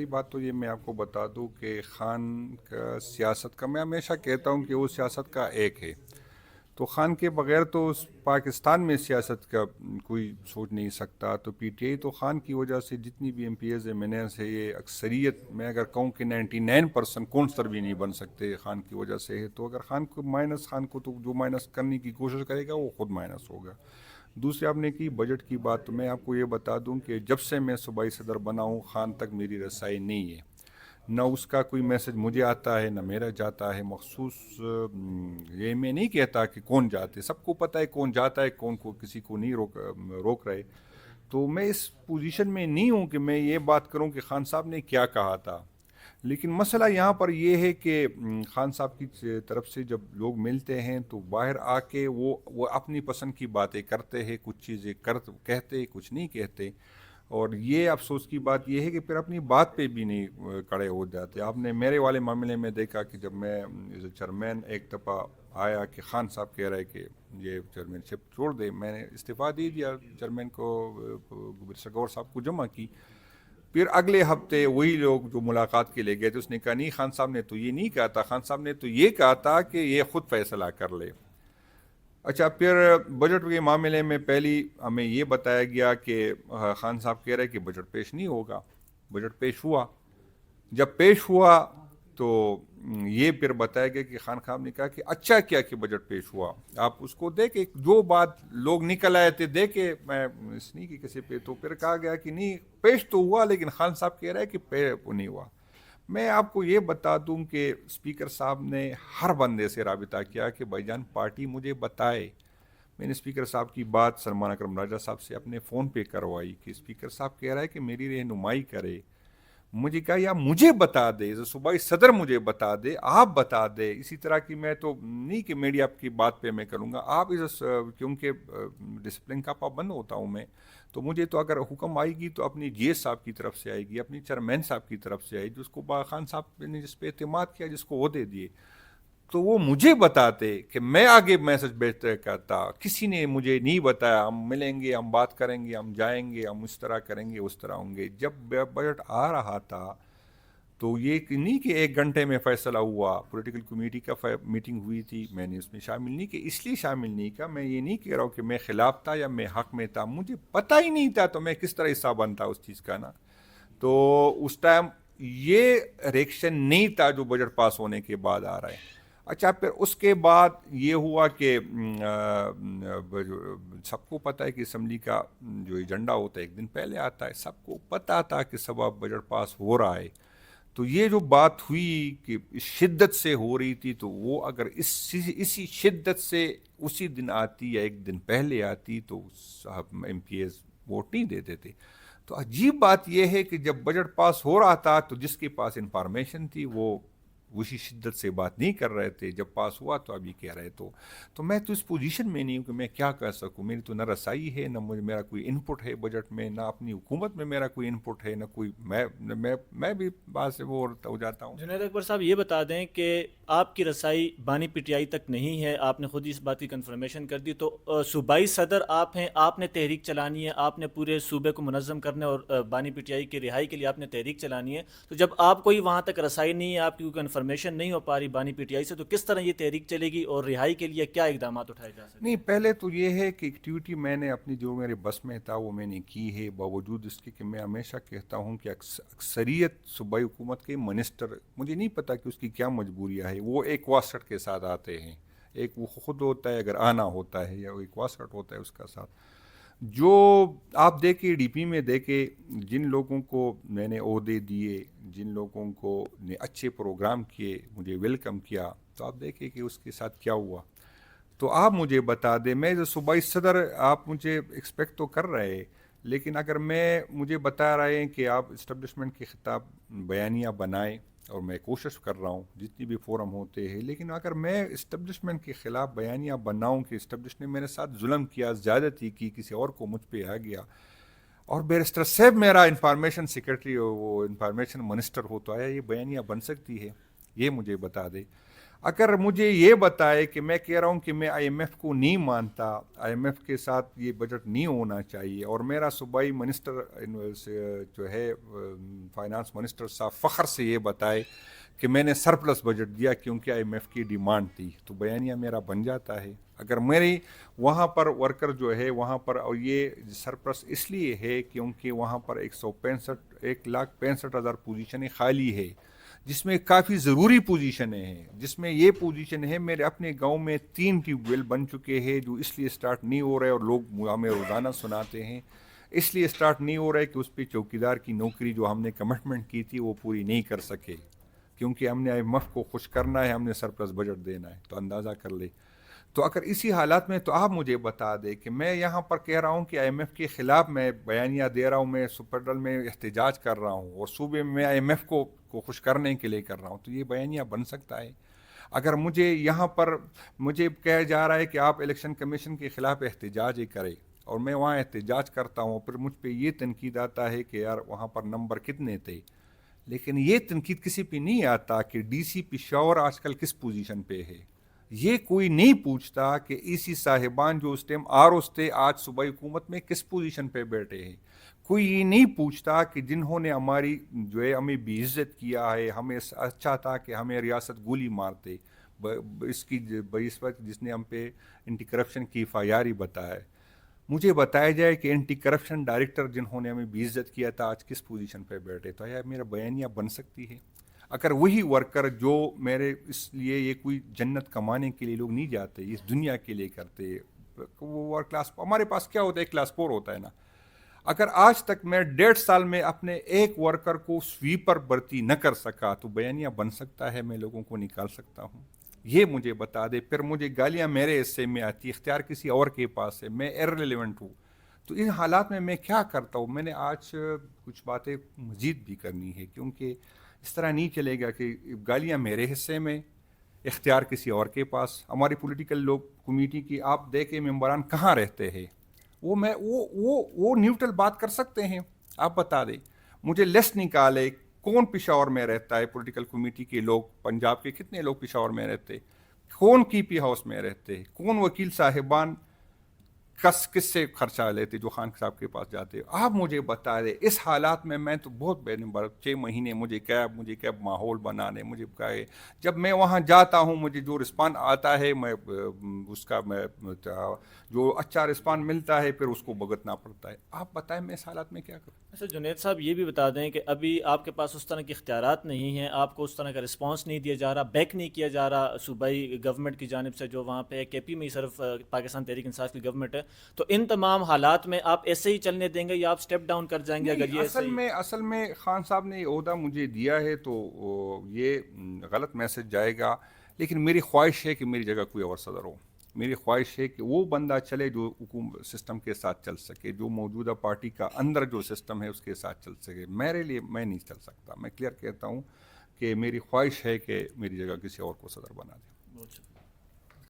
بات تو یہ میں آپ کو بتا دوں کہ خان کا سیاست کا، میں ہمیشہ کہتا ہوں کہ وہ سیاست کا ایک ہے، تو خان کے بغیر تو اس پاکستان میں سیاست کا کوئی سوچ نہیں سکتا. تو پی ٹی آئی تو خان کی وجہ سے جتنی بھی MPs MNAs ہے، یہ اکثریت میں اگر کہوں کہ 99% کونسلر بھی نہیں بن سکتے خان کی وجہ سے ہے. تو اگر خان کو تو جو مائنس کرنے کی کوشش کرے گا وہ خود مائنس ہوگا. دوسری آپ نے کی بجٹ کی بات، تو میں آپ کو یہ بتا دوں کہ جب سے میں صوبائی صدر بنا ہوں خان تک میری رسائی نہیں ہے، نہ اس کا کوئی میسج مجھے آتا ہے نہ میرا جاتا ہے مخصوص. یہ میں نہیں کہتا کہ کون جاتے، سب کو پتہ ہے کون جاتا ہے، کون کو کسی کو نہیں روک رہے. تو میں اس پوزیشن میں نہیں ہوں کہ میں یہ بات کروں کہ خان صاحب نے کیا کہا تھا. لیکن مسئلہ یہاں پر یہ ہے کہ خان صاحب کی طرف سے جب لوگ ملتے ہیں تو باہر آ کے وہ اپنی پسند کی باتیں کرتے ہیں، کچھ چیزیں کہتے کچھ نہیں کہتے. اور یہ افسوس کی بات یہ ہے کہ پھر اپنی بات پہ بھی نہیں کڑے ہو جاتے. آپ نے میرے والے معاملے میں دیکھا کہ جب میں چیئرمین ایک دفعہ آیا کہ خان صاحب کہہ رہے کہ یہ چیئرمین شپ چھوڑ دے، میں نے استعفیٰ دے دیا، چیئرمین کو گور صاحب کو جمع کی. پھر اگلے ہفتے وہی لوگ جو ملاقات کے لیے گئے تھے، اس نے کہا نہیں خان صاحب نے تو یہ نہیں کہا تھا، خان صاحب نے تو یہ کہا تھا کہ یہ خود فیصلہ کر لے. اچھا، پھر بجٹ کے معاملے میں پہلی ہمیں یہ بتایا گیا کہ خان صاحب کہہ رہے کہ بجٹ پیش نہیں ہوگا. بجٹ پیش ہوا. جب پیش ہوا تو یہ پھر بتایا گیا کہ خان صاحب نے کہا کہ اچھا کیا کہ بجٹ پیش ہوا، آپ اس کو دیکھیں جو بات لوگ نکل آئے تھے دیکھے، میں اس نہیں کہ کسی پہ. تو پھر کہا گیا کہ نہیں پیش تو ہوا لیکن خان صاحب کہہ رہے کہ نہیں ہوا. میں آپ کو یہ بتا دوں کہ اسپیکر صاحب نے ہر بندے سے رابطہ کیا کہ بھائی جان پارٹی مجھے بتائے. میں نے اسپیکر صاحب کی بات سلمان اکرم راجہ صاحب سے اپنے فون پہ کروائی کہ اسپیکر صاحب کہہ رہا ہے کہ میری رہنمائی کرے. مجھے کہا یا مجھے بتا دے، صوبائی صدر مجھے بتا دے، آپ بتا دے. اسی طرح کی میں تو نہیں کہ میڈیا کی بات پہ میں کروں گا، آپ کیونکہ ڈسپلن کا پابند ہوتا ہوں میں، تو مجھے تو اگر حکم آئے گی تو اپنی جی ایس صاحب کی طرف سے آئے گی، اپنی چیئرمین صاحب کی طرف سے آئے گی، جس کو خان صاحب نے جس پہ اعتماد کیا، جس کو عہدے دیے، تو وہ مجھے بتاتے کہ میں آگے میسج بھیجتا کرتا. کسی نے مجھے نہیں بتایا ہم ملیں گے، ہم بات کریں گے، ہم جائیں گے، ہم اس طرح کریں گے، اس طرح ہوں گے. جب بجٹ آ رہا تھا تو یہ نہیں کہ 1 گھنٹے میں فیصلہ ہوا. پولیٹیکل کمیٹی کا میٹنگ ہوئی تھی، میں نے اس میں شامل نہیں کہ اس لیے شامل نہیں کیا، میں یہ نہیں کہہ رہا ہوں کہ میں خلاف تھا یا میں حق میں تھا، مجھے پتہ ہی نہیں تھا تو میں کس طرح حصہ بنتا اس چیز کا نا. تو اس ٹائم یہ ریئیکشن نہیں تھا جو بجٹ پاس ہونے کے بعد آ رہا ہے. اچھا، پھر اس کے بعد یہ ہوا کہ سب کو پتہ ہے کہ اسمبلی کا جو ایجنڈا ہوتا ہے 1 دن پہلے آتا ہے، سب کو پتہ تھا کہ سبا بجٹ پاس ہو رہا ہے. تو یہ جو بات ہوئی کہ شدت سے ہو رہی تھی، تو وہ اگر اسی شدت سے اسی دن آتی یا 1 دن پہلے آتی تو صاحب ایم پی ایز ووٹ نہیں دیتے تھے. تو عجیب بات یہ ہے کہ جب بجٹ پاس ہو رہا تھا تو جس کے پاس انفارمیشن تھی وہ اسی شدت سے بات نہیں کر رہے تھے، جب پاس ہوا تو ابھی کہہ رہے. تو میں تو اس پوزیشن میں نہیں ہوں کہ میں کیا کر سکوں. میری تو نہ رسائی ہے، نہ میرا کوئی انپٹ ہے بجٹ میں، نہ اپنی حکومت میں میرا کوئی انپٹ ہے، نہ کوئی میں بھی بات سے وہ ہو جاتا ہوں. جنید اکبر صاحب یہ بتا دیں کہ آپ کی رسائی بانی پی ٹی آئی تک نہیں ہے، آپ نے خود ہی اس بات کی کنفرمیشن کر دی. تو صوبائی صدر آپ ہیں، آپ نے تحریک چلانی ہے، آپ نے پورے صوبے کو منظم کرنا ہے اور بانی پی ٹی آئی کی رہائی کے لیے آپ نے تحریک چلانی ہے. تو جب آپ کوئی وہاں تک رسائی نہیں ہے، آپ کی کوئی کنفرمیشن نہیں ہو پا رہی بانی پی ٹی آئی سے، تو کس طرح یہ تحریک چلے گی اور رہائی کے لیے کیا اقدامات اٹھائے جا سکتے نہیں، ہیں؟ پہلے تو یہ ہے کہ ایکٹیویٹی میں نے اپنی جو میرے بس میں تھا وہ میں نے کی ہے، باوجود اس کے کہ میں ہمیشہ کہتا ہوں کہ اکثریت صوبائی حکومت کے منسٹر، مجھے نہیں پتا کہ اس کی کیا مجبوریاں ہے، وہ ایک واسطٹ کے ساتھ آتے ہیں. ایک وہ خود ہوتا ہے اگر آنا ہوتا ہے، یا ایک واسطٹ ہوتا ہے اس کا ساتھ. جو آپ دیکھیں ڈی پی میں دیکھیں، جن لوگوں کو میں نے عہدے دیے، جن لوگوں کو نے اچھے پروگرام کیے، مجھے ویلکم کیا، تو آپ دیکھیں کہ اس کے ساتھ کیا ہوا. تو آپ مجھے بتا دیں، میں جو صوبائی صدر آپ مجھے ایکسپیکٹ تو کر رہے، لیکن اگر مجھے بتا رہے ہیں کہ آپ اسٹیبلشمنٹ کے خطاب بیانیہ بنائیں، اور میں کوشش کر رہا ہوں جتنی بھی فورم ہوتے ہیں، لیکن اگر میں اسٹیبلشمنٹ کے خلاف بیانیہ بناؤں کہ اسٹیبلشمنٹ نے میرے ساتھ ظلم کیا، زیادتی کی، کسی اور کو مجھ پہ آ گیا، اور بیرسٹر صاحب میرا انفارمیشن سیکرٹری ہو، وہ انفارمیشن منسٹر ہو، تو آیا یہ بیانیہ بن سکتی ہے؟ یہ مجھے بتا دے. اگر مجھے یہ بتائے کہ میں کہہ رہا ہوں کہ میں آئی ایم ایف کو نہیں مانتا، آئی ایم ایف کے ساتھ یہ بجٹ نہیں ہونا چاہیے، اور میرا صوبائی منسٹر جو ہے فائنانس منسٹر صاحب فخر سے یہ بتائے کہ میں نے سرپلس بجٹ دیا کیونکہ آئی ایم ایف کی ڈیمانڈ تھی، تو بیانیہ میرا بن جاتا ہے۔ اگر میری وہاں پر ورکر جو ہے وہاں پر، اور یہ سرپلس اس لیے ہے کیونکہ وہاں پر 1,65,000 پوزیشنیں خالی ہے، جس میں کافی ضروری پوزیشنیں ہیں، جس میں یہ پوزیشن ہے میرے اپنے گاؤں میں 3 ٹیوب ویل بن چکے ہیں جو اس لیے سٹارٹ نہیں ہو رہے، اور لوگ ہمیں روزانہ سناتے ہیں اس لیے سٹارٹ نہیں ہو رہا ہے کہ اس پہ چوکیدار کی نوکری جو ہم نے کمٹمنٹ کی تھی وہ پوری نہیں کر سکے، کیونکہ ہم نے آئی ایم ایف کو خوش کرنا ہے، ہم نے سرپلس بجٹ دینا ہے، تو اندازہ کر لے۔ تو اگر اسی حالات میں، تو آپ مجھے بتا دیں کہ میں یہاں پر کہہ رہا ہوں کہ آئی ایم ایف کے خلاف میں بیانیہ دے رہا ہوں، میں فیڈرل میں احتجاج کر رہا ہوں، اور صوبے میں آئی ایم ایف کو خوش کرنے کے لیے کر رہا ہوں، تو یہ بیانیہ بن سکتا ہے۔ اگر مجھے یہاں پر مجھے کہا جا رہا ہے کہ آپ الیکشن کمیشن کے خلاف احتجاج کریں، اور میں وہاں احتجاج کرتا ہوں، پھر مجھ پہ یہ تنقید آتا ہے کہ یار وہاں پر نمبر کتنے تھے، لیکن یہ تنقید کسی پہ نہیں آتا کہ ڈی سی پشاور آج کل کس پوزیشن پہ ہے۔ یہ کوئی نہیں پوچھتا کہ ای سی صاحبان جو اس ٹائم آروز تھے آج صوبائی حکومت میں کس پوزیشن پہ بیٹھے ہیں۔ کوئی یہ نہیں پوچھتا کہ جنہوں نے ہماری جو ہے ہمیں بے عزت کیا ہے، ہمیں اچھا تھا کہ ہمیں ریاست گولی مارتے، اس کی بنسبت جس نے ہم پہ اینٹی کرپشن کی FIR بتایا ہے، مجھے بتایا جائے کہ اینٹی کرپشن ڈائریکٹر جنہوں نے ہمیں بے عزت کیا تھا آج کس پوزیشن پہ بیٹھے، تو یا میرا بیانیہ بن سکتی ہے۔ اگر وہی ورکر جو میرے، اس لیے یہ کوئی جنت کمانے کے لیے لوگ نہیں جاتے، اس دنیا کے لیے کرتے، وہ کلاس ہمارے پاس کیا ہوتا ہے، کلاس 4 ہوتا ہے نا۔ اگر آج تک میں 1.5 سال میں اپنے ایک ورکر کو سویپر بھرتی نہ کر سکا، تو بیانیہ بن سکتا ہے، میں لوگوں کو نکال سکتا ہوں۔ یہ مجھے بتا دے، پھر مجھے گالیاں میرے حصے میں آتی، اختیار کسی اور کے پاس ہے، میں ایرریلیونٹ ہوں، تو ان حالات میں کیا کرتا ہوں؟ میں نے آج کچھ باتیں مزید بھی کرنی ہے، کیونکہ اس طرح نہیں چلے گا کہ گالیاں میرے حصے میں، اختیار کسی اور کے پاس۔ ہماری پولیٹیکل لوگ کمیٹی کی آپ دیکھیں ممبران کہاں رہتے ہیں، وہ نیوٹرل بات کر سکتے ہیں۔ آپ بتا دیں، مجھے لسٹ نکالے کون پشاور میں رہتا ہے، پولیٹیکل کمیٹی کے لوگ پنجاب کے کتنے لوگ پشاور میں رہتے، کون کی پی ہاؤس میں رہتے، کون وکیل صاحبان کس سے خرچہ لیتے جو خان صاحب کے پاس جاتے۔ آپ مجھے بتا دیں اس حالات میں تو بہت بے نمبر 6 مہینے مجھے کیب ماحول بنانے، مجھے کہے جب میں وہاں جاتا ہوں مجھے جو رسپانس آتا ہے، میں اس کا میں جو اچھا رسپانس ملتا ہے پھر اس کو بھگتنا پڑتا ہے۔ آپ بتائیں میں اس حالات میں کیا کروں؟ اچھا جنید صاحب، یہ بھی بتا دیں کہ ابھی آپ کے پاس اس طرح کے اختیارات نہیں ہیں، آپ کو اس طرح کا رسپانس نہیں دیا جا رہا، بیک نہیں کیا جا رہا صوبائی گورنمنٹ کی جانب سے جو وہاں پہ KP میں ہی صرف پاکستان تحریک انصاف کی گورنمنٹ ہے، تو ان تمام حالات میں آپ ایسے ہی چلنے دیں گے یا آپ سٹیپ ڈاؤن کر جائیں گے اگر یہ اصل میں خان صاحب نے یہ عہدہ مجھے دیا ہے تو یہ غلط میسج جائے گا، لیکن میری خواہش ہے کہ میری جگہ کوئی اور صدر ہو۔ میری خواہش ہے کہ وہ بندہ چلے جو حکومت سسٹم کے ساتھ چل سکے، جو موجودہ پارٹی کا اندر جو سسٹم ہے اس کے ساتھ چل سکے۔ میرے لیے میں نہیں چل سکتا، میں کلیئر کہتا ہوں کہ میری خواہش ہے کہ میری جگہ کسی اور کو صدر بنا دیں۔